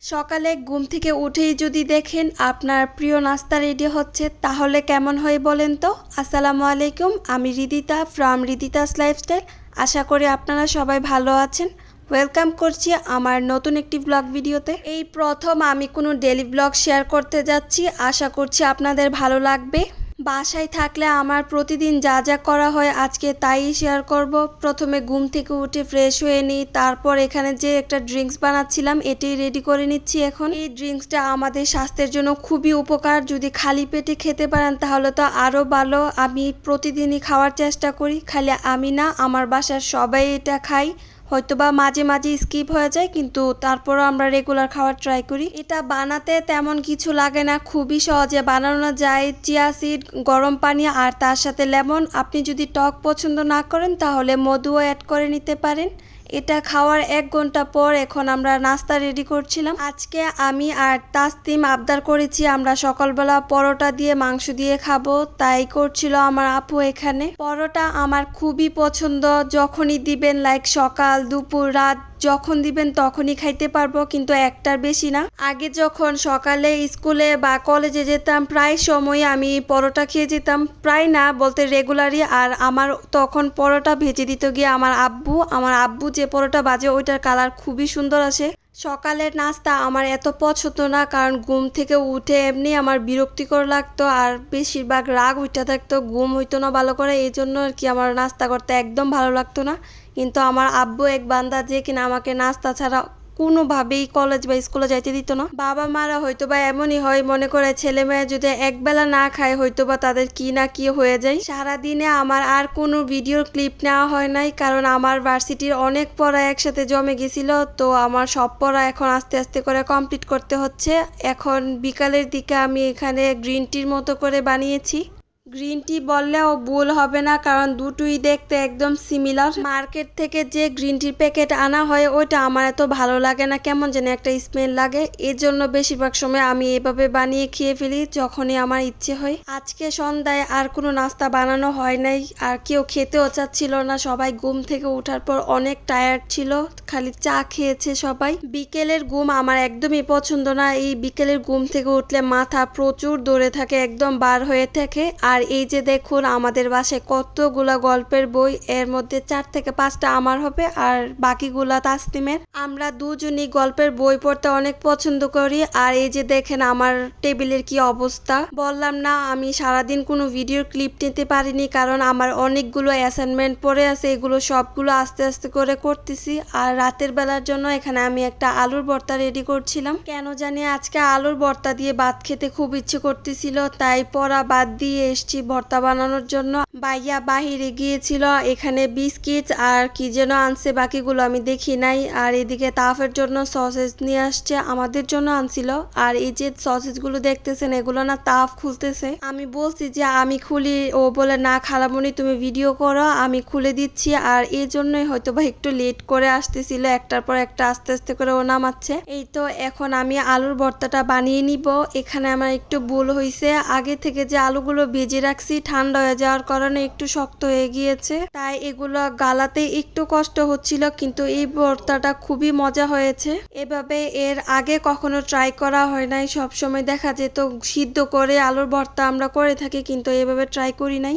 সকালে ঘুম থেকে উঠেই যদি দেখেন আপনার প্রিয় নাস্তা রেডি হচ্ছে তাহলে কেমন হয় বলেন তো। আসসালামু আলাইকুম, আমি রিদিতা ফ্রম রিদিতাস লাইফস্টাইল। আশা করি আপনারা সবাই ভালো আছেন। ওয়েলকাম করছি আমার নতুন একটি ব্লগ ভিডিওতে। এই প্রথম আমি কোনো ডেইলি ব্লগ শেয়ার করতে যাচ্ছি, আশা করছি আপনাদের ভালো লাগবে। বাসায় থাকলে আমার প্রতিদিন যা যা করা হয় আজকে তাই শেয়ার করব। প্রথমে ঘুম থেকে উঠে ফ্রেশ হয়ে নিই, তারপর এখানে যে একটা ড্রিঙ্কস বানাচ্ছিলাম এটাই রেডি করে নিচ্ছি। এখন এই ড্রিঙ্কসটা আমাদের স্বাস্থ্যের জন্য খুবই উপকার, যদি খালি পেটে খেতে পারেন তাহলে তো আরও ভালো। আমি প্রতিদিনই খাওয়ার চেষ্টা করি, খালি আমি না আমার বাসার সবাই এটা খাই। হয়তোবা মাঝে মাঝে স্কিপ হয়ে যায়, কিন্তু তারপরও আমরা রেগুলার খাওয়ার ট্রাই করি। এটা বানাতে তেমন কিছু লাগে না, খুবই সহজে বানানো যায়। চিয়া সিড, গরম পানি আর তার সাথে লেমন। আপনি যদি টক পছন্দ না করেন তাহলে মধুও অ্যাড করে নিতে পারেন। এটা খাওয়ার 1 ঘন্টা পর এখন আমরা নাস্তা রেডি করছিলাম। আজকে আমি আর তাসতিম আবদার করেছি আমরা সকালবেলা পরোটা দিয়ে মাংস দিয়ে খাবো, তাই করছিল আমার আপু। এখানে পরোটা আমার খুবই পছন্দ, যখনই দিবেন লাইক সকাল দুপুর রাত যখন দিবেন তখনই খাইতে পারবো, কিন্তু একটার বেশি না। আগে যখন সকালে স্কুলে বা কলেজে যেতাম প্রায় সময় আমি পরোটা খেয়ে যেতাম, প্রায় না বলতে রেগুলারই। আর আমার তখন পরোটা ভেজে দিত গিয়ে আমার আব্বু যে পরোটা ভাজে ওইটার কালার খুবই সুন্দর আসে। সকালের নাস্তা আমার এত পছন্দ না, কারণ ঘুম থেকে উঠে এমনি আমার বিরক্তিকর লাগতো আর বেশিরভাগ রাগ উঠে থাকতো, ঘুম হইতো না ভালো করে। এই জন্য আর কি আমার নাস্তা করতে একদম ভালো লাগতো না। কিন্তু আমার আব্বু এক বান্দা, যে কিনা আমাকে নাস্তা ছাড়া কোনোভাবেই কলেজ বা স্কুলে যাইতে দিত না। বাবা মারা হয়তো বা এমনই হয়, মনে করে ছেলে মেয়ে যদি একবেলা না খায় হয়তো বা তাদের কি না কি হয়ে যায়। সারাদিনে আমার আর কোনো ভিডিওর ক্লিপ নেওয়া হয় নাই, কারণ আমার ভার্সিটির অনেক পড়া একসাথে জমে গেছিল। তো আমার সব পড়া এখন আস্তে আস্তে করে কমপ্লিট করতে হচ্ছে। এখন বিকালের দিকে আমি এখানে গ্রিন টির মতো করে বানিয়েছি। গ্রিন টি বললেও ভুল হবে না, কারণ দুটোই দেখতে একদম সিমিলার। মার্কেট থেকে যে গ্রিন টির প্যাকেট আনা হয় ওইটা আমার এত ভালো লাগে না, কেমন যেন একটা স্মেল লাগে। এর জন্য বেশিরভাগ সময় আমি এভাবে বানিয়ে খেয়ে ফেলি যখনই আমার ইচ্ছে হয়। আজকে সন্ধ্যায় আর কোনো নাস্তা বানানো হয় নাই, আর কেউ খেতেও চাচ্ছিল না। সবাই ঘুম থেকে ওঠার পর অনেক টায়ার্ড ছিল, খালি চা খেয়েছে সবাই। বিকেলের ঘুম আমার একদমই পছন্দ না। এই বিকেলের ঘুম থেকে উঠলে মাথা প্রচুর ধরে থাকে, একদম বার হয়ে থাকে। আর এই যে দেখুন আমাদের বাসায় কতগুলা গল্পের বই, এর মধ্যে 4 থেকে 5টা আমার হবে আর বাকিগুলা তাসতিমের। আমরা দুজনই গল্পের বই পড়তে অনেক পছন্দ করি। আর এই যে দেখেন আমার টেবিলের কি অবস্থা। বললাম না আমি সারাদিন কোনো ভিডিওর ক্লিপ নিতে পারিনি, কারণ আমার অনেকগুলো অ্যাসাইনমেন্ট পড়ে আছে, এগুলো সবগুলো আস্তে আস্তে করে করতেছি। আর রাতের বেলার জন্য এখানে আমি একটা আলুর ভর্তা রেডি করছিলাম। কেন জানি আজকে আলুর ভর্তা দিয়ে ভাত খেতে খুব ইচ্ছে করতেছিল, তাই পড়া বাদ দিয়ে এসছি ভর্তা বানানোর জন্য। ভাইয়া বাহিরে গিয়েছিল, এখানে বিস্কিট আর কি যেন আনছে, বাকিগুলো আমি দেখি নাই। আর এদিকে তাফের জন্য সসেজ নিয়ে আসছে, আমাদের জন্য আনছিল। আর এই যে সসেজ গুলো দেখতেছেন এগুলো না তাফ খুলতেছে। আমি বলছি যে আমি খুলি, ও বলে না খালামণি তুমি ভিডিও করো আমি খুলে দিচ্ছি। আর এই জন্যই হয়তো বা একটু লেট করে আসতেছিল, একটার পর একটা আস্তে আস্তে করে ও নামাচ্ছে। এই তো এখন আমি আলুর ভর্তাটা বানিয়ে নিব। এখানে আমার একটু ভুল হয়েছে, আগে থেকে যে আলুগুলো ভেজে রাখছি ঠান্ডা হয়ে যাওয়ার কারণে একটু শক্ত হয়ে গিয়েছে, তাই এগুলো গালাতে একটু কষ্ট হচ্ছিল। কিন্তু এই ভর্তাটা খুবই মজা হয়েছে, এভাবে এর আগে কখনো ট্রাই করা হয় নাই। সবসময় দেখা যেত সিদ্ধ করে আলুর ভর্তা আমরা করে থাকি, কিন্তু এভাবে ট্রাই করি নাই।